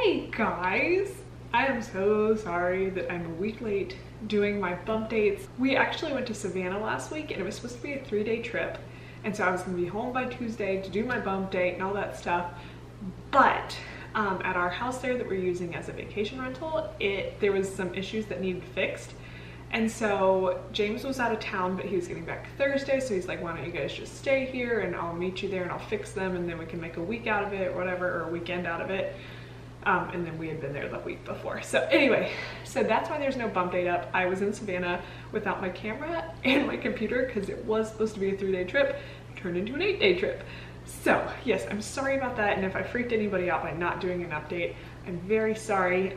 Hey guys! I am so sorry that I'm a week late doing my bump dates. We actually went to Savannah last week and it was supposed to be a 3-day trip. And so I was gonna be home by Tuesday to do my bump date and all that stuff. But at our house there that we're using as a vacation rental, there was some issues that needed fixed. And so James was out of town, but he was getting back Thursday. So he's like, why don't you guys just stay here and I'll meet you there and I'll fix them and then we can make a week out of it or whatever, or a weekend out of it. And then we had been there the week before. So anyway, so that's why there's no bump date up. I was in Savannah without my camera and my computer because it was supposed to be a 3-day trip, turned into an 8-day trip. So yes, I'm sorry about that. And if I freaked anybody out by not doing an update, I'm very sorry.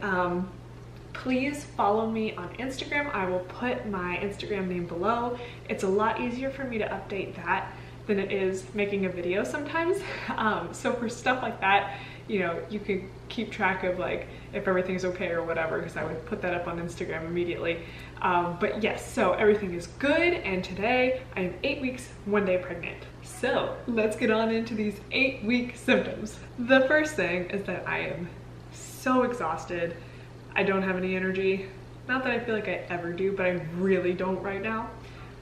Please follow me on Instagram. I will put my Instagram name below. It's a lot easier for me to update that than it is making a video sometimes. So for stuff like that, you know, you can keep track of like if everything's okay or whatever, because I would put that up on Instagram immediately. But yes, so everything is good, and today I am 8 weeks, 1 day pregnant. So let's get on into these 8-week symptoms. The first thing is that I am so exhausted. I don't have any energy. Not that I feel like I ever do, but I really don't right now.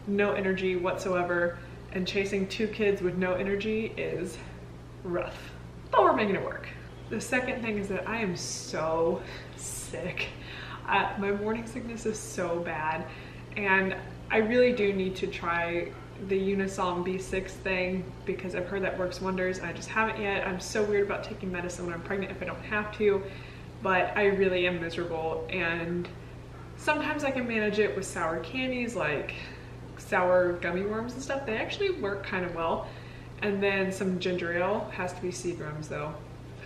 No energy whatsoever, and chasing 2 kids with no energy is rough, but we're making it work. The second thing is that I am so sick. My morning sickness is so bad, and I really do need to try the Unisom B6 thing because I've heard that works wonders and I just haven't yet. I'm so weird about taking medicine when I'm pregnant if I don't have to, but I really am miserable, and sometimes I can manage it with sour candies like sour gummy worms and stuff. They actually work kind of well. And then some ginger ale. Has to be Seagram's though.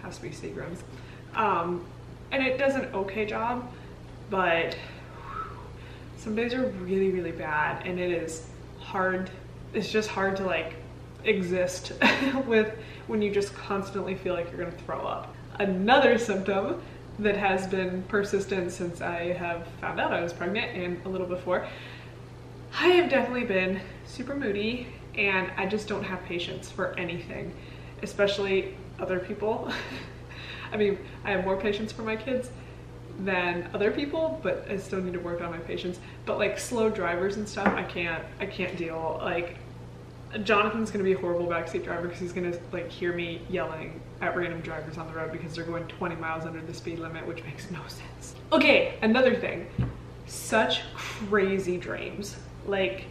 Has to be Seagram's. And it does an okay job, but some days are really, really bad, and it is hard. It's just hard to like exist with when you just constantly feel like you're gonna throw up. Another symptom that has been persistent since I have found out I was pregnant and a little before, I have definitely been super moody, and I just don't have patience for anything, especially other people. I mean, I have more patience for my kids than other people, but I still need to work on my patience. But like slow drivers and stuff, I can't deal. Like Jonathan's gonna be a horrible backseat driver because he's gonna like hear me yelling at random drivers on the road because they're going 20 miles under the speed limit, which makes no sense. Okay, another thing, such crazy dreams. Like,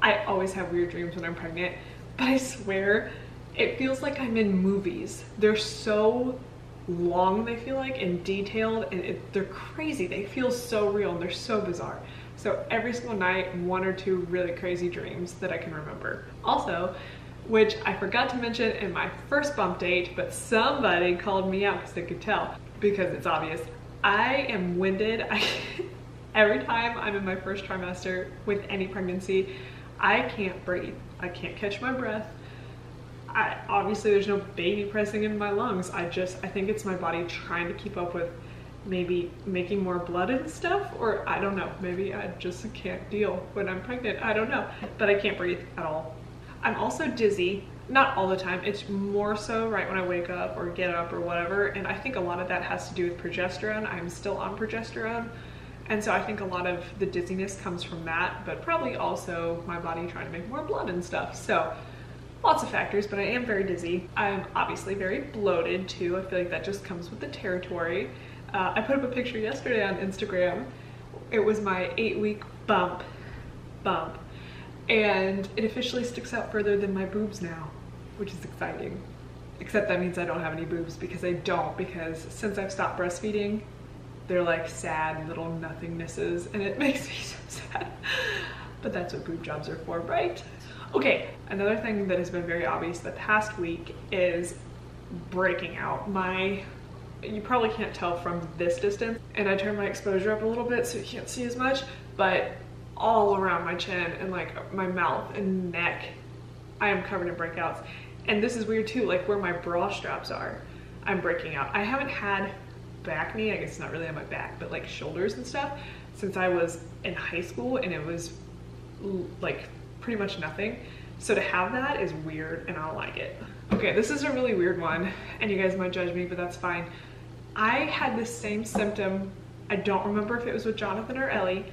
I always have weird dreams when I'm pregnant, but I swear it feels like I'm in movies. They're so long, they feel like, and detailed, and they're crazy. They feel so real and they're so bizarre. So every single night, 1 or 2 really crazy dreams that I can remember. Also, which I forgot to mention in my first bump date, but somebody called me out because they could tell, because it's obvious. I am winded. Every time I'm in my first trimester with any pregnancy, I can't breathe. I can't catch my breath. Obviously there's no baby pressing in my lungs. I think it's my body trying to keep up with maybe making more blood and stuff, or I don't know. Maybe I just can't deal when I'm pregnant. I don't know, but I can't breathe at all. I'm also dizzy, not all the time. It's more so right when I wake up or get up or whatever. And I think a lot of that has to do with progesterone. I'm still on progesterone. And so I think a lot of the dizziness comes from that, but probably also my body trying to make more blood and stuff. So lots of factors, but I am very dizzy. I'm obviously very bloated too. I feel like that just comes with the territory. I put up a picture yesterday on Instagram. It was my 8-week bump, and it officially sticks out further than my boobs now, which is exciting. Except that means I don't have any boobs, because I don't, because since I've stopped breastfeeding, they're like sad little nothingnesses, and it makes me so sad. But that's what boob jobs are for, right? Okay, another thing that has been very obvious the past week is breaking out. You probably can't tell from this distance, and I turned my exposure up a little bit so you can't see as much, but all around my chin and like my mouth and neck, I am covered in breakouts. And this is weird too, like where my bra straps are, I'm breaking out. I haven't had back knee, I guess it's not really on my back, but like shoulders and stuff since I was in high school, and it was like pretty much nothing. So to have that is weird, and I don't like it. Okay, this is a really weird one, and you guys might judge me, but that's fine. I had the same symptom. I don't remember if it was with Jonathan or Ellie.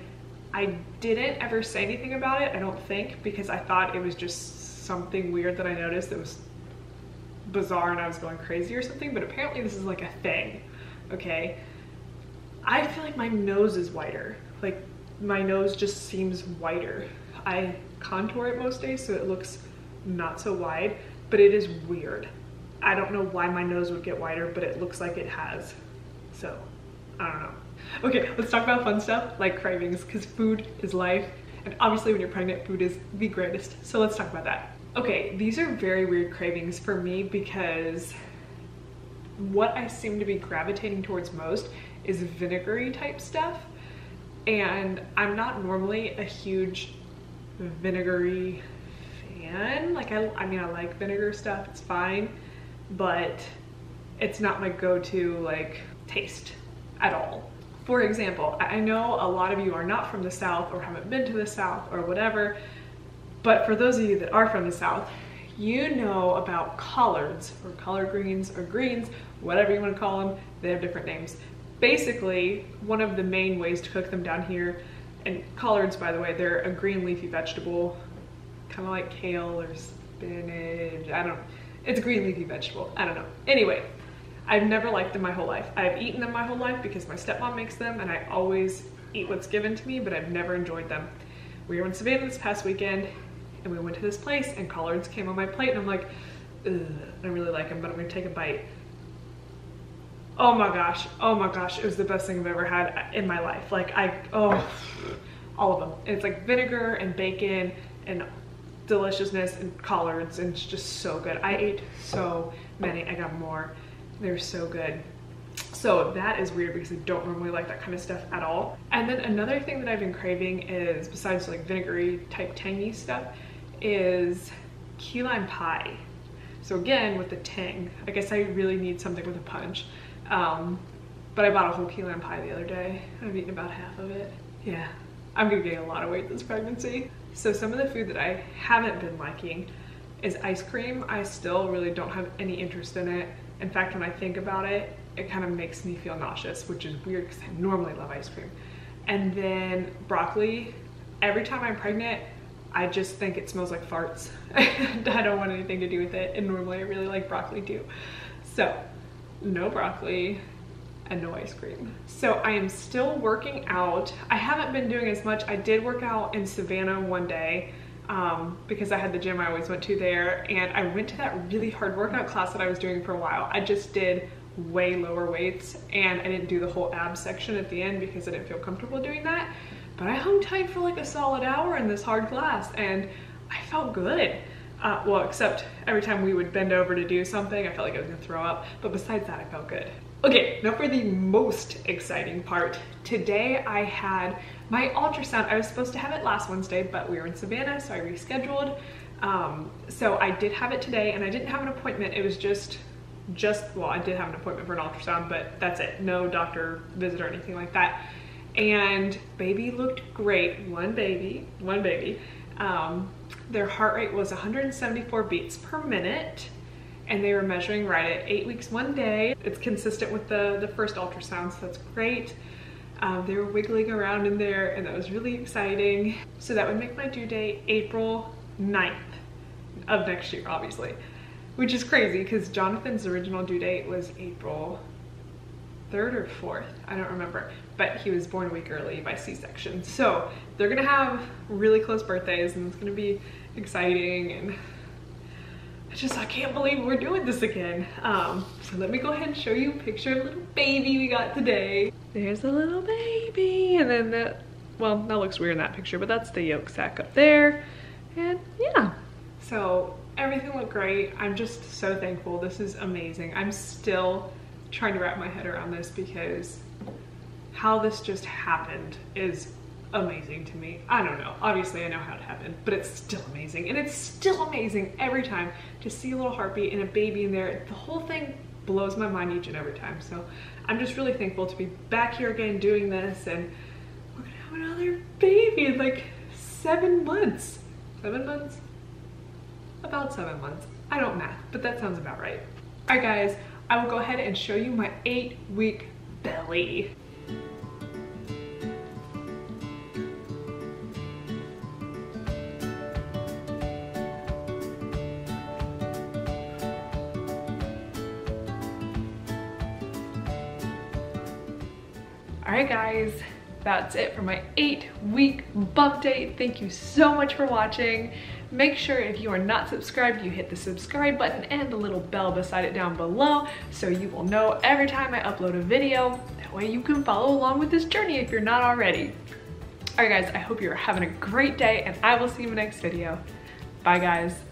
I didn't ever say anything about it, I don't think, because I thought it was just something weird that I noticed that was bizarre and I was going crazy or something, but apparently this is like a thing, okay? I feel like my nose is whiter. Like my nose just seems whiter. I contour it most days so it looks not so wide, but it is weird. I don't know why my nose would get whiter, but it looks like it has. So, I don't know. Okay, let's talk about fun stuff like cravings, because food is life. And obviously when you're pregnant, food is the greatest. So let's talk about that. Okay, these are very weird cravings for me because what I seem to be gravitating towards most is vinegary type stuff. And I'm not normally a huge vinegary fan. Like I mean, I like vinegar stuff, it's fine, but it's not my go-to like taste at all. For example, I know a lot of you are not from the South or haven't been to the South or whatever, but for those of you that are from the South, you know about collards or collard greens or greens, whatever you want to call them, they have different names. Basically, one of the main ways to cook them down here, and collards, by the way, they're a green leafy vegetable, kind of like kale or spinach, I don't know. It's a green leafy vegetable, I don't know. Anyway, I've never liked them my whole life. I've eaten them my whole life because my stepmom makes them and I always eat what's given to me, but I've never enjoyed them. We were in Savannah this past weekend and we went to this place and collards came on my plate and I'm like, ugh, I don't really like them, but I'm gonna take a bite. Oh my gosh, it was the best thing I've ever had in my life. Like all of them. It's like vinegar and bacon and deliciousness and collards and it's just so good. I ate so many, I got more. They're so good. So that is weird because I don't normally like that kind of stuff at all. And then another thing that I've been craving is, besides like vinegary type tangy stuff, is key lime pie. So again, with the tang, I guess I really need something with a punch. But I bought a whole key lime pie the other day. I've eaten about half of it. Yeah, I'm gonna gain a lot of weight this pregnancy. So some of the food that I haven't been liking is ice cream. I still really don't have any interest in it. In fact, when I think about it, it kind of makes me feel nauseous, which is weird because I normally love ice cream. And then broccoli, every time I'm pregnant, I just think it smells like farts. I don't want anything to do with it. And normally I really like broccoli too. So no broccoli and no ice cream. So I am still working out. I haven't been doing as much. I did work out in Savannah one day because I had the gym I always went to there, and I went to that really hard workout class that I was doing for a while. I just did way lower weights and I didn't do the whole abs section at the end because I didn't feel comfortable doing that. But I hung tight for like a solid hour in this hard class and I felt good. Well, except every time we would bend over to do something, I felt like I was gonna throw up. But besides that, I felt good. Okay, now for the most exciting part. Today I had my ultrasound. I was supposed to have it last Wednesday, but we were in Savannah, so I rescheduled. So I did have it today and I didn't have an appointment. It was just, well, I did have an appointment for an ultrasound, but that's it. No doctor visit or anything like that. And baby looked great. One baby. Their heart rate was 174 beats per minute. And they were measuring right at 8 weeks, 1 day. It's consistent with the first ultrasound, so that's great. They were wiggling around in there and that was really exciting. So that would make my due date April 9th of next year, obviously, which is crazy because Jonathan's original due date was April 3rd or 4th, I don't remember, but he was born a week early by C-section. So they're gonna have really close birthdays and it's gonna be exciting, and I can't believe we're doing this again. So let me go ahead and show you a picture of little baby we got today. There's a little baby, and then that, well, that looks weird in that picture, but that's the yolk sac up there. And yeah, so everything looked great. I'm just so thankful. This is amazing. I'm still trying to wrap my head around this because how this just happened is amazing to me. I don't know, obviously I know how it happened, but it's still amazing. And it's still amazing every time to see a little heartbeat and a baby in there. The whole thing blows my mind each and every time. So I'm just really thankful to be back here again doing this, and we're gonna have another baby in like 7 months. 7 months? About 7 months. I don't math, but that sounds about right. All right guys, I will go ahead and show you my 8-week belly. Alright guys, that's it for my 8-week bump date. Thank you so much for watching. Make sure if you are not subscribed, you hit the subscribe button and the little bell beside it down below so you will know every time I upload a video. That way you can follow along with this journey if you're not already. Alright guys, I hope you're having a great day and I will see you in the next video. Bye guys.